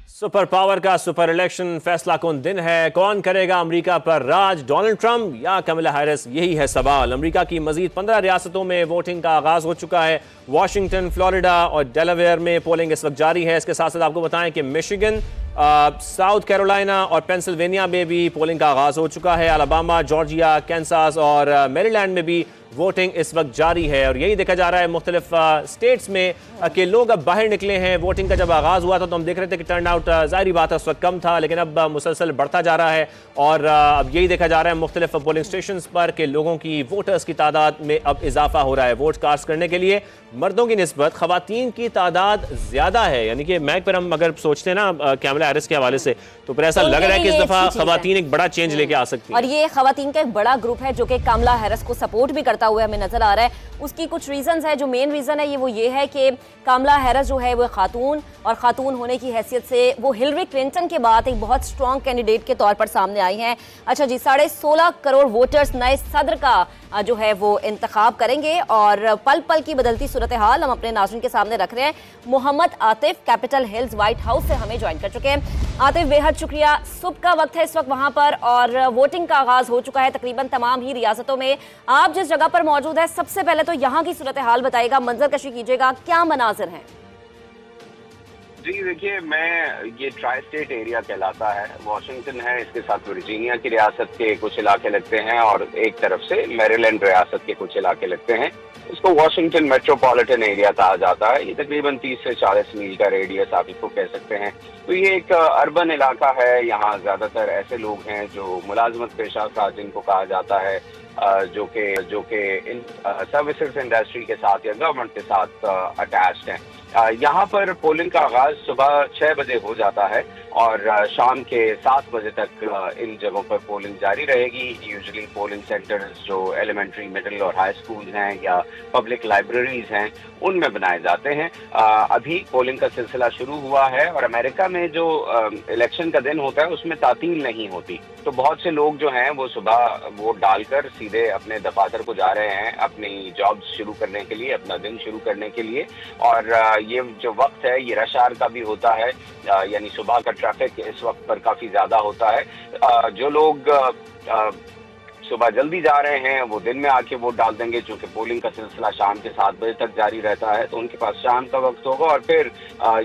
Super power का super election फैसला कौन दिन है, कौन करेगा अमेरिका पर राज, डोनाल्ड ट्रंप या कमला हैरिस, यही है सवाल। अमेरिका की मजीद 15 रियासतों में वोटिंग का आगाज हो चुका है। वाशिंगटन, फ्लोरिडा और डेलावेयर में पोलिंग इस वक्त जारी है। इसके साथ साथ आपको बताएं कि मिशिगन, साउथ कैरोलिना और पेंसिल्वेनिया में भी पोलिंग का आगाज हो चुका है। अलाबामा, जॉर्जिया, कैंसास और मेरीलैंड में भी वोटिंग इस वक्त जारी है। और यही देखा जा रहा है मुख्तलिफ स्टेट्स में कि लोग अब बाहर निकले हैं। वोटिंग का जब आगाज हुआ था तो हम देख रहे थे कि टर्न आउट जाहिर बात है उस वक्त कम था, लेकिन अब मुसलसल बढ़ता जा रहा है। और अब यही देखा जा रहा है मुख्तलिफ पोलिंग स्टेशन पर कि लोगों की, वोटर्स की तादाद में अब इजाफा हो रहा है। वोट कास्ट करने के लिए मर्दों की निस्बत खवातीन की तादाद ज्यादा है। यानी कि मैक पर हम अगर सोचते हैं ना कमला हैरिस के हवाले से, तो फिर ऐसा लग रहा है कि इस दफा खवातीन एक बड़ा चेंज लेके आ सकती है। और ये खवातीन का एक बड़ा ग्रुप है जो कि कमला हैरिस को सपोर्ट भी करता हुआ हमें नजर आ रहा है। उसकी कुछ रीजंस है। जो मेन रीजन है वो ये है कि कमला हैरिस जो है वो खातून, और खातून होने की हैसियत से वो हिलरी क्लिंटन के बाद एक बहुत स्ट्रॉन्ग कैंडिडेट के तौर पर सामने आई हैं। अच्छा जी, 16.5 करोड़ वोटर्स नए सदर का जो है वो इंतखाब करेंगे। और पल पल की बदलती सूरत हाल हम अपने नाज़रीन के सामने रख रहे हैं। Mohammed Atif Capitol Hills White House से हमें ज्वाइन कर चुके हैं। आतिफ, बेहद शुक्रिया। सुबह का वक्त है इस वक्त वहां पर और वोटिंग का आगाज हो चुका है तकरीबन तमाम ही रियासतों में। आप जिस जगह पर मौजूद है, सबसे पहले तो यहाँ की सूरत हाल बताइएगा, मंजर कशी कीजिएगा, क्या मनाजिर हैं? जी देखिए, ये ट्राई स्टेट एरिया कहलाता है। वाशिंगटन है, इसके साथ वर्जीनिया की रियासत के कुछ इलाके लगते हैं और एक तरफ से मैरीलैंड रियासत के कुछ इलाके लगते हैं। इसको वाशिंगटन मेट्रोपॉलिटन एरिया कहा जाता है। ये तकरीबन 30 से 40 मील का रेडियस आप इसको कह सकते हैं। तो ये एक अर्बन इलाका है। यहाँ ज्यादातर ऐसे लोग हैं जो मुलाजमत पेशा का, जिनको कहा जाता है, जो कि इन सर्विसेज इंडस्ट्री के साथ या गवर्नमेंट के साथ अटैच्ड हैं। यहाँ पर पोलिंग का आगाज सुबह 6 बजे हो जाता है और शाम के 7 बजे तक इन जगहों पर पोलिंग जारी रहेगी। यूजुअली पोलिंग सेंटर्स जो एलिमेंट्री, मिडिल और हाई स्कूल हैं या पब्लिक लाइब्रेरीज हैं, उनमें बनाए जाते हैं। अभी पोलिंग का सिलसिला शुरू हुआ है और अमेरिका में जो इलेक्शन का दिन होता है उसमें तातील नहीं होती। तो बहुत से लोग जो हैं वो सुबह वोट डालकर सीधे अपने दफातर को जा रहे हैं अपनी जॉब शुरू करने के लिए, अपना दिन शुरू करने के लिए। और ये जो वक्त है ये रश आवर का भी होता है, यानी सुबह का ट्रैफिक इस वक्त पर काफी ज्यादा होता है। जो लोग सुबह जल्दी जा रहे हैं वो दिन में आके वोट डाल देंगे, क्योंकि पोलिंग का सिलसिला शाम के 7 बजे तक जारी रहता है, तो उनके पास शाम का वक्त होगा। और फिर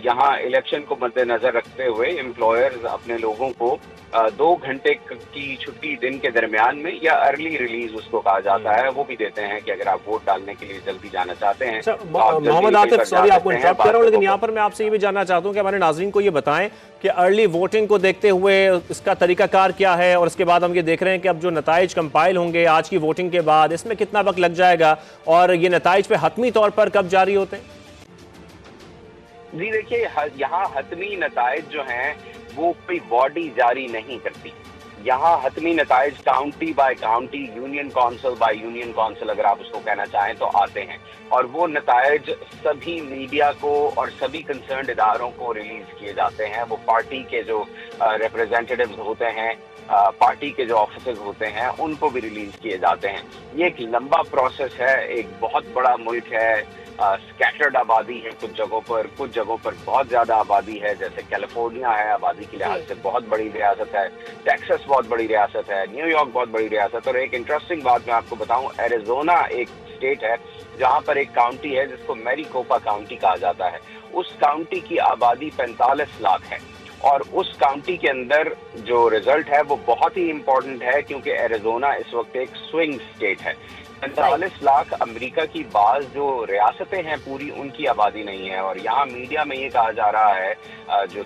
यहाँ इलेक्शन को मद्देनजर रखते हुए एम्प्लॉयर्स अपने लोगों को 2 घंटे की छुट्टी दिन के दरमियान में, या अर्ली रिलीज उसको कहा जाता है, वो भी देते हैं कि अगर आप वोट डालने के लिए जल्दी जाना चाहते हैं। मोहम्मद आतिफ, सॉरी आपको इंटरप्ट कर रहा हूं, लेकिन यहाँ पर मैं आपसे ये भी जानना चाहता हूँ कि हमारे नाज़रीन को ये बताएं कि अर्ली वोटिंग को देखते हुए इसका तरीकाकार क्या है, और उसके बाद हम ये देख रहे हैं कि अब जो नताइज कंपाइल होंगे आज की वोटिंग के बाद, इसमें कितना वक्त लग जाएगा और ये नताइज पे हतमी तौर पर कब जारी होते हैं? जी देखिए, यहाँ हतमी नताइज जो हैं वो कोई बॉडी जारी नहीं करती। यहाँ हतमी नताइज county by county, union council by union council, अगर आप उसको कहना चाहें तो आते हैं। और वो नताइज सभी मीडिया को और सभी कंसर्न्ड इदारों को रिलीज किए जाते हैं। वो पार्टी के जो रिप्रेजेंटेटिव्स होते हैं, पार्टी के जो ऑफिसर्स होते हैं, उनको भी रिलीज किए जाते हैं। ये एक लंबा प्रोसेस है। एक बहुत बड़ा मुल्क है, स्कैटर्ड आबादी है कुछ जगहों पर बहुत ज्यादा आबादी है। जैसे कैलिफोर्निया है, आबादी के लिहाज से बहुत बड़ी रियासत है। टेक्सास बहुत बड़ी रियासत है। न्यूयॉर्क बहुत बड़ी रियासत। और एक इंटरेस्टिंग बात मैं आपको बताऊं, एरिजोना एक स्टेट है जहां पर एक काउंटी है जिसको मैरीकोपा काउंटी कहा जाता है। उस काउंटी की आबादी 45 लाख है। और उस काउंटी के अंदर जो रिजल्ट है वो बहुत ही इंपॉर्टेंट है, क्योंकि एरिजोना इस वक्त एक स्विंग स्टेट है। 45 लाख अमेरिका की बाज जो रियासतें हैं पूरी, उनकी आबादी नहीं है। और यहाँ मीडिया में ये कहा जा रहा है, जो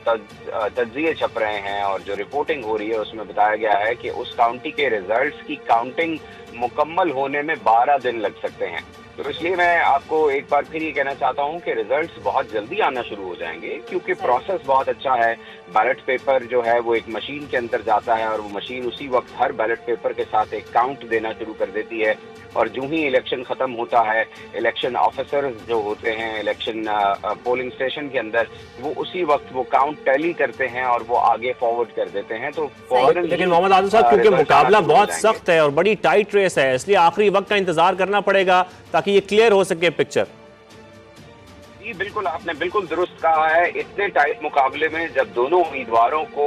तज्जिए छप रहे हैं और जो रिपोर्टिंग हो रही है उसमें बताया गया है कि उस काउंटी के रिजल्ट्स की काउंटिंग मुकम्मल होने में 12 दिन लग सकते हैं। तो इसलिए मैं आपको एक बार फिर ये कहना चाहता हूँ कि रिजल्ट्स बहुत जल्दी आना शुरू हो जाएंगे, क्योंकि प्रोसेस बहुत अच्छा है। बैलेट पेपर जो है वो एक मशीन के अंदर जाता है और वो मशीन उसी वक्त हर बैलेट पेपर के साथ एक काउंट देना शुरू कर देती है। और जो ही इलेक्शन खत्म होता है, इलेक्शन ऑफिसर्स जो होते हैं इलेक्शन पोलिंग स्टेशन के अंदर, वो उसी वक्त वो काउंट टैली करते हैं और वो आगे फॉरवर्ड कर देते हैं। तो लेकिन मोहम्मद आतिफ साहब, क्योंकि मुकाबला बहुत सख्त है और बड़ी टाइट रेस है, इसलिए आखिरी वक्त का इंतजार करना पड़ेगा ताकि ये क्लियर हो सके पिक्चर। जी बिल्कुल, आपने बिल्कुल दुरुस्त कहा है। इतने टाइट मुकाबले में जब दोनों उम्मीदवारों को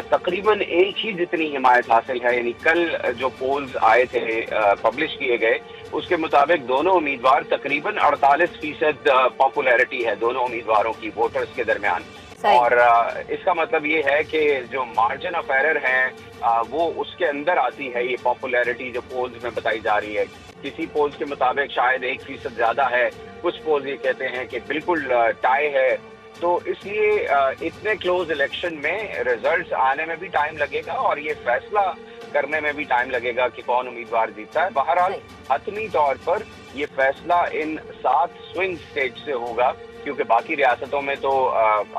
तकरीबन एक ही जितनी हिमायत हासिल है, यानी कल जो पोल्स आए थे पब्लिश किए गए, उसके मुताबिक दोनों उम्मीदवार तकरीबन 48% पॉपुलैरिटी है दोनों उम्मीदवारों की वोटर्स के दरमियान। और इसका मतलब ये है कि जो मार्जिन ऑफ एरर है वो उसके अंदर आती है ये पॉपुलैरिटी जो पोल्स में बताई जा रही है। किसी पोल्स के मुताबिक शायद 1% ज्यादा है, कुछ पोल्स ये कहते हैं कि बिल्कुल टाई है। तो इसलिए इतने क्लोज इलेक्शन में रिजल्ट्स आने में भी टाइम लगेगा और ये फैसला करने में भी टाइम लगेगा कि कौन उम्मीदवार जीतता है। बहरहाल हतमी तौर पर ये फैसला इन 7 स्विंग स्टेट से होगा, क्योंकि बाकी रियासतों में तो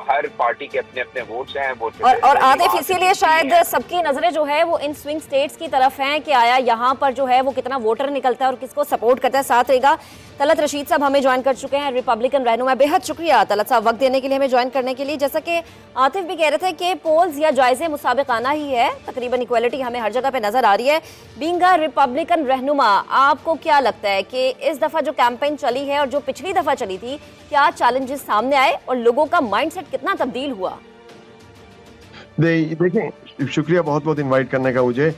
हर पार्टी के अपने अपने वोट्स हैं। और आतिफ, इसीलिए शायद सबकी नजरें जो है वो इन स्विंग स्टेट्स की तरफ हैं कि आया यहाँ पर जो है वो कितना वोटर निकलता है और किसको सपोर्ट करता है। साथ रहेगा तलत रशीद साहब हमें ज्वाइन कर चुके हैं, रिपब्लिकन रहनुमा। बेहद शुक्रिया तलत साहब वक्त देने के लिए, हमें ज्वाइन करने के लिए। जैसा कि आतिफ भी कह रहे थे कि पोल्स या जायजे मुसाबिकाना ही है, तकरीबन इक्वलिटी हमें हर जगह पे नजर आ रही है। बीइंग अ रिपब्लिकन रहनुमा, आपको क्या लगता है कि इस दफा जो कैंपेन चली है और जो पिछली दफा चली थी, क्या चैलेंजेस सामने आए और लोगों का माइंडसेट कितना तब्दील हुआ? देखें, शुक्रिया बहुत बहुत इनवाइट करने का मुझे।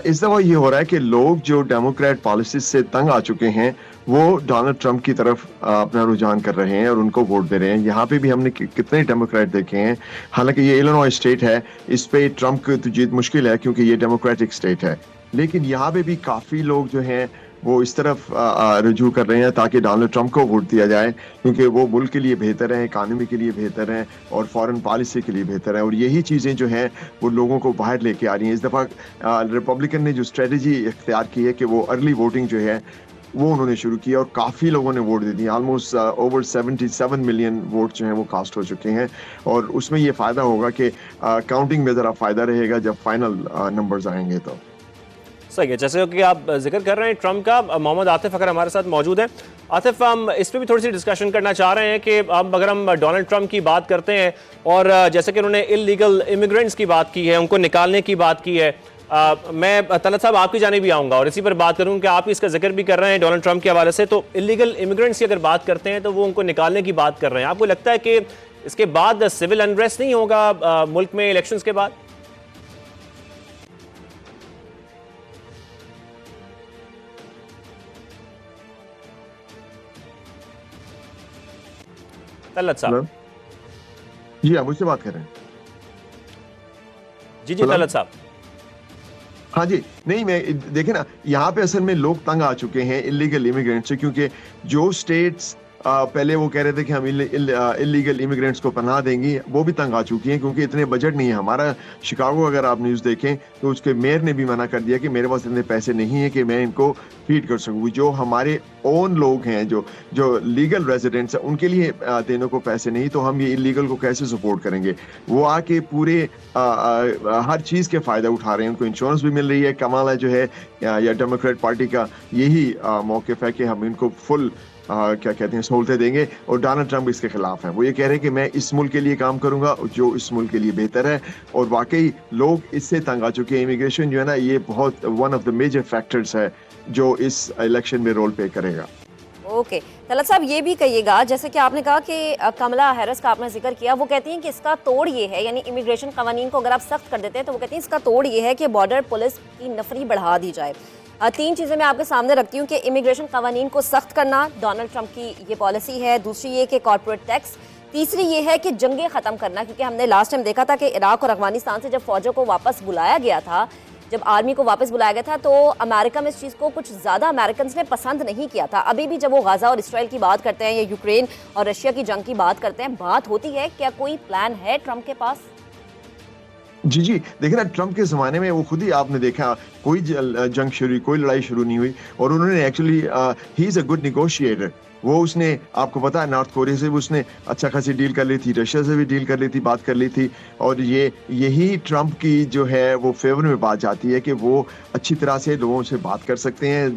इस दफा ये हो रहा है कि लोग जो डेमोक्रेट पॉलिसीज से तंग आ चुके हैं वो डोनाल्ड ट्रंप की तरफ अपना रुझान कर रहे हैं और उनको वोट दे रहे हैं। यहाँ पे भी हमने कितने डेमोक्रेट देखे हैं। हालांकि ये इलिनॉय स्टेट है, इस पे ट्रंप की तो जीत मुश्किल है क्योंकि ये डेमोक्रेटिक स्टेट है, लेकिन यहाँ पे भी काफी लोग जो हैं वो इस तरफ रुजू कर रहे हैं ताकि डोनाल्ड ट्रंप को वोट दिया जाए, क्योंकि वो मुल्क के लिए बेहतर है, इकानमी के लिए बेहतर है और फॉरेन पॉलिसी के लिए बेहतर है। और यही चीज़ें जो हैं वो लोगों को बाहर लेके आ रही हैं। इस दफ़ा रिपब्लिकन ने जो स्ट्रेटजी इख्तियार की है कि वो अर्ली वोटिंग जो है वो उन्होंने शुरू की और काफ़ी लोगों ने वोट दे दिए। ऑलमोस्ट ओवर 77 मिलियन वोट जो हैं वो कास्ट हो चुके हैं और उसमें ये फ़ायदा होगा कि काउंटिंग में ज़रा फ़ायदा रहेगा जब फाइनल नंबर्स आएंगे। तो सही है, जैसे कि आप जिक्र कर रहे हैं ट्रंप का, मोहम्मद आतिफ अगर हमारे साथ मौजूद है। आतिफ, हम इस पर भी थोड़ी सी डिस्कशन करना चाह रहे हैं कि अब अगर हम डोनाल्ड ट्रंप की बात करते हैं और जैसे कि उन्होंने इलीगल इमिग्रेंट्स की बात की है, उनको निकालने की बात की है, मैं तलत साहब आपकी जाने भी आऊँगा और इसी पर बात करूँ कि आप इसका जिक्र भी कर रहे हैं डोनाल्ड ट्रंप के हवाले से। तो इलीगल इमिग्रेंट्स की अगर बात करते हैं तो वो उनको निकालने की बात कर रहे हैं। आपको लगता है कि इसके बाद सिविल अनरेस्ट नहीं होगा मुल्क में इलेक्शंस के बाद? तलत साहब जी, आप मुझसे बात कर रहे हैं? जी तलत साहब। हाँ जी, नहीं, मैं देखे ना, यहाँ पे असल में लोग तंग आ चुके हैं इलीगल इमिग्रेंट से, क्योंकि जो स्टेट्स पहले वो कह रहे थे कि हम इलीगल इमिग्रेंट्स को पनाह देंगी, वो भी तंग आ चुकी हैं क्योंकि इतने बजट नहीं है। हमारा शिकागो अगर आप न्यूज़ देखें तो उसके मेयर ने भी मना कर दिया कि मेरे पास इतने पैसे नहीं है कि मैं इनको फीड कर सकूँ। जो हमारे ओन लोग हैं, जो लीगल रेजिडेंट्स हैं, उनके लिए देने को पैसे नहीं, तो हम ये इलीगल को कैसे सपोर्ट करेंगे? वो आके पूरे हर चीज़ के फ़ायदा उठा रहे हैं, उनको इंश्योरेंस भी मिल रही है। कमाल है जो है या डेमोक्रेट पार्टी का यही मौक़िफ़ है कि हम इनको फुल क्या कहते हैं सहूलतें देंगे और डोनाल्ड ट्रंप इसके खिलाफ हैं। वो ये कह रहे हैं कि मैं इस मुल्क के लिए काम करूंगा जो इस मुल्क के लिए बेहतर है, और वाकई लोग इससे तंग आ चुके हैं। इमिग्रेशन जो है ना, ये बहुत one of the major factors है जो इस इलेक्शन में रोल प्ले करेगा। ओके, तलत साहब ये भी कहिएगा, जैसे कि आपने कहा कि कमला हैरिस का आपने जिक्र किया, वो कहती हैं कि इसका तोड़ ये है, यानी इमिग्रेशन कवानीन को अगर आप सख्त कर देते हैं तो वो कहती हैं इसका तोड़ ये है कि बॉर्डर पुलिस की नफरी बढ़ा दी जाए। 3 चीज़ें मैं आपके सामने रखती हूँ कि इमिग्रेशन कवानीन को सख्त करना डोनाल्ड ट्रंप की ये पॉलिसी है, दूसरी ये कि कॉर्पोरेट टैक्स, तीसरी ये है कि जंगें ख़त्म करना, क्योंकि हमने लास्ट टाइम देखा था कि इराक और अफगानिस्तान से जब फौजों को वापस बुलाया गया था, जब आर्मी को वापस बुलाया गया था, तो अमेरिका में इस चीज़ को कुछ ज़्यादा अमेरिकन ने पसंद नहीं किया था। अभी भी जब वो गाज़ा और इसराइल की बात करते हैं या यूक्रेन और रशिया की जंग की बात करते हैं, बात होती है क्या कोई प्लान है ट्रंप के पास? जी, देखिए ना, ट्रंप के ज़माने में वो खुद ही आपने देखा कोई जंग शुरू, कोई लड़ाई शुरू नहीं हुई, और उन्होंने actually he is a good negotiator. वो उसने, आपको पता है, नॉर्थ कोरिया से भी उसने अच्छा खासी डील कर ली थी, रशिया से भी डील कर ली थी, बात कर ली थी। और यही ट्रंप की जो है वो फेवर में बात जाती है कि वो अच्छी तरह से लोगों से बात कर सकते हैं।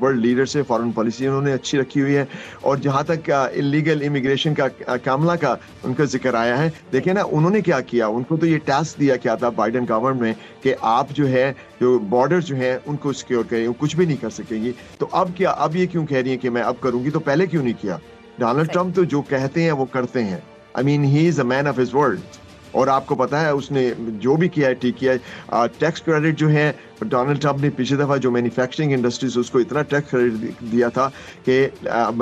वर्ल्ड लीडर से फॉरेन पॉलिसी उन्होंने अच्छी रखी हुई है। और जहाँ तक इलीगल इमिग्रेशन का कमला का उनका जिक्र आया है, देखिए ना, उन्होंने क्या किया, उनको तो ये टास्क दिया क्या था बाइडेन गवर्नमेंट में कि आप जो है जो बॉर्डर जो है उनको सिक्योर करें, वो कुछ भी नहीं कर सकेंगी। तो अब क्या, अब ये क्यों कह रही है कि मैं अब करूंगी, तो पहले क्यों नहीं किया? डोनाल्ड ट्रंप तो जो कहते हैं वो करते हैं। I mean he is a man of his word. और आपको पता है उसने जो भी किया है ठीक किया है। टैक्स क्रेडिट जो है डोनाल्ड ट्रंप ने पिछली दफा जो मैन्युफैक्चरिंग इंडस्ट्रीज उसको इतना टैक्स क्रेडिट दिया था कि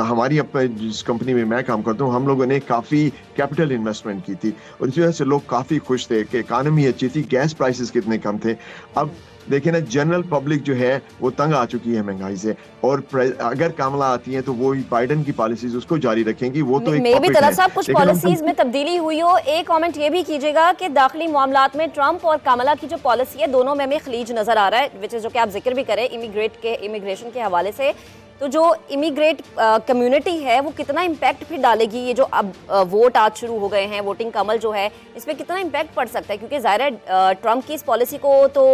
हमारी जिस कंपनी में मैं काम करता हूँ हम लोगों ने काफ़ी कैपिटल इन्वेस्टमेंट की थी और इस वजह से लोग काफ़ी खुश थे कि इकानमी अच्छी थी, गैस प्राइसेस कितने कम थे। अब देखिए ना जनरल पब्लिक जो है वो तंग आ चुकी है महंगाई से और अगर कामला आती है तो वो बाइडेन की पॉलिसीज उसको जारी रखेंगी। वो तो मे भी तरह साहब कुछ पॉलिसीज में तब्दीली हुई हो। एक कमेंट ये भी कीजिएगा कि दाखिली मामलात में ट्रंप और कमला की जो पॉलिसी है दोनों में खलीज नजर आ रहा है, विच इज जो कि आप जिक्र भी करें इमिग्रेशन के हवाले से। तो जो इमिग्रेट कम्युनिटी है वो कितना इम्पैक्ट फिर डालेगी, ये जो अब वोट आज शुरू हो गए हैं, वोटिंग कमल जो है इस पर कितना इम्पैक्ट पड़ सकता है, क्योंकि ज़ाहिर है ट्रंप की इस पॉलिसी को तो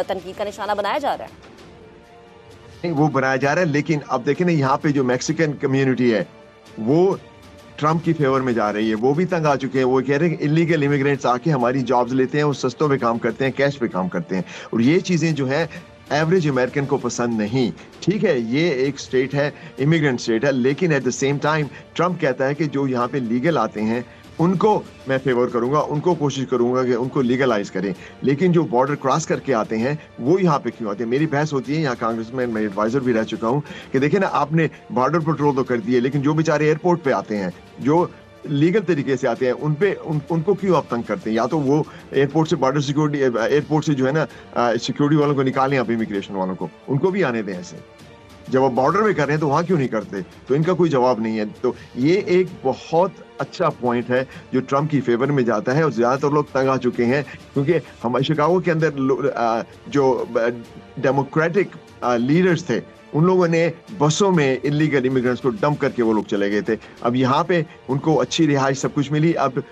तनकीद का निशाना बनाया जा रहा है। वो बनाया जा रहा है, लेकिन अब देखें ना यहाँ पे जो मैक्सिकन कम्युनिटी है वो ट्रंप की फेवर में जा रही है। वो भी तंग आ चुके हैं। वो कह रहे हैं इलीगल इमिग्रेंट्स आके हमारी जॉब्स लेते हैं, वो सस्तों पे काम करते हैं, कैश पे काम करते हैं और ये चीजें जो है एवरेज अमेरिकन को पसंद नहीं। ठीक है ये एक स्टेट है, इमिग्रेंट स्टेट है, लेकिन at the same time Trump कहता है कि जो यहाँ पे लीगल आते हैं उनको मैं फेवर करूंगा, उनको कोशिश करूंगा कि उनको लीगलाइज करें, लेकिन जो बॉर्डर क्रॉस करके आते हैं वो यहाँ पे क्यों आते हैं। मेरी बहस होती है यहाँ कांग्रेस में, मैं एडवाइजर भी रह चुका हूँ कि देखिए ना आपने बॉर्डर पेट्रोल तो कर दिए, लेकिन जो बेचारे एयरपोर्ट पे आते हैं जो लीगल तरीके से आते हैं उनको क्यों आप तंग करते हैं। या तो वो एयरपोर्ट से बॉर्डर सिक्योरिटी, एयरपोर्ट से जो है ना सिक्योरिटी वालों को निकालें, आप इमिग्रेशन वालों को उनको भी आने दें। ऐसे जब आप बॉर्डर में कर रहे हैं तो वहां क्यों नहीं करते, तो इनका कोई जवाब नहीं है। तो ये एक बहुत अच्छा पॉइंट है जो ट्रंप की फेवर में जाता है और ज्यादातर लोग तंग आ चुके हैं क्योंकि हम शिकागो के अंदर जो डेमोक्रेटिक लीडर्स थे उन लोगों ने बसों में इलीगल इमिग्रेंट्स को डंप करके वो लोग चले गए थे। अब यहाँ पे उनको अच्छी रिहाइश सब कुछ मिली, अब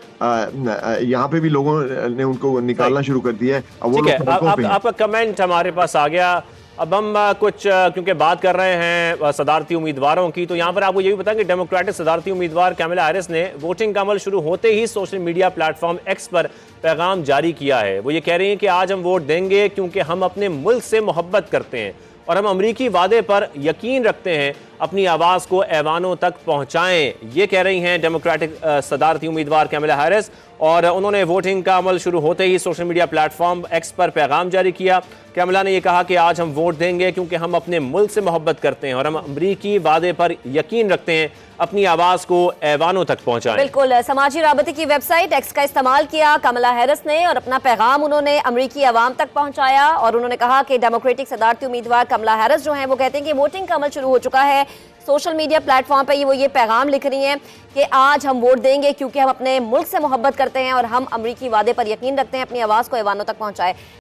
यहाँ पे भी लोगों ने उनको निकालना शुरू कर दिया है। अब वो लोग आपका कमेंट हमारे पास आ गया। अब हम कुछ क्योंकि बात कर रहे हैं सदारती उम्मीदवारों की, तो यहाँ पर आपको ये भी बताएं कि डेमोक्रेटिक सदारती उम्मीदवार कैमला हैरिस ने वोटिंग का अमल शुरू होते ही सोशल मीडिया प्लेटफॉर्म एक्स पर पैगाम जारी किया है। वो ये कह रही हैं कि आज हम वोट देंगे क्योंकि हम अपने मुल्क से मोहब्बत करते हैं और हम अमरीकी वादे पर यकीन रखते हैं, अपनी आवाज़ को ऐवानों तक पहुंचाएं। ये कह रही हैं डेमोक्रेटिक सदारती उम्मीदवार कैमला हैरिस और उन्होंने वोटिंग का अमल शुरू होते ही सोशल मीडिया प्लेटफॉर्म एक्स पर पैगाम जारी किया। कैमला ने यह कहा कि आज हम वोट देंगे क्योंकि हम अपने मुल्क से मोहब्बत करते हैं और हम अमरीकी वादे पर यकीन रखते हैं, अपनी आवाज़ को ऐवानों तक पहुंचाएं। बिल्कुल, समाजी राबते की वेबसाइट एक्स का इस्तेमाल किया कमला हैरिस ने और अपना पैगाम उन्होंने अमरीकी अवाम तक पहुंचाया और उन्होंने कहा कि डेमोक्रेटिक सदारती उम्मीदवार कमला हैरिस जो हैं वो कहते हैं कि वोटिंग का अमल शुरू हो चुका है। सोशल मीडिया प्लेटफॉर्म पे वो ये पैगाम लिख रही हैं कि आज हम वोट देंगे क्योंकि हम अपने मुल्क से मोहब्बत करते हैं और हम अमरीकी वादे पर यकीन रखते हैं, अपनी आवाज़ को ऐवानों तक पहुंचाए।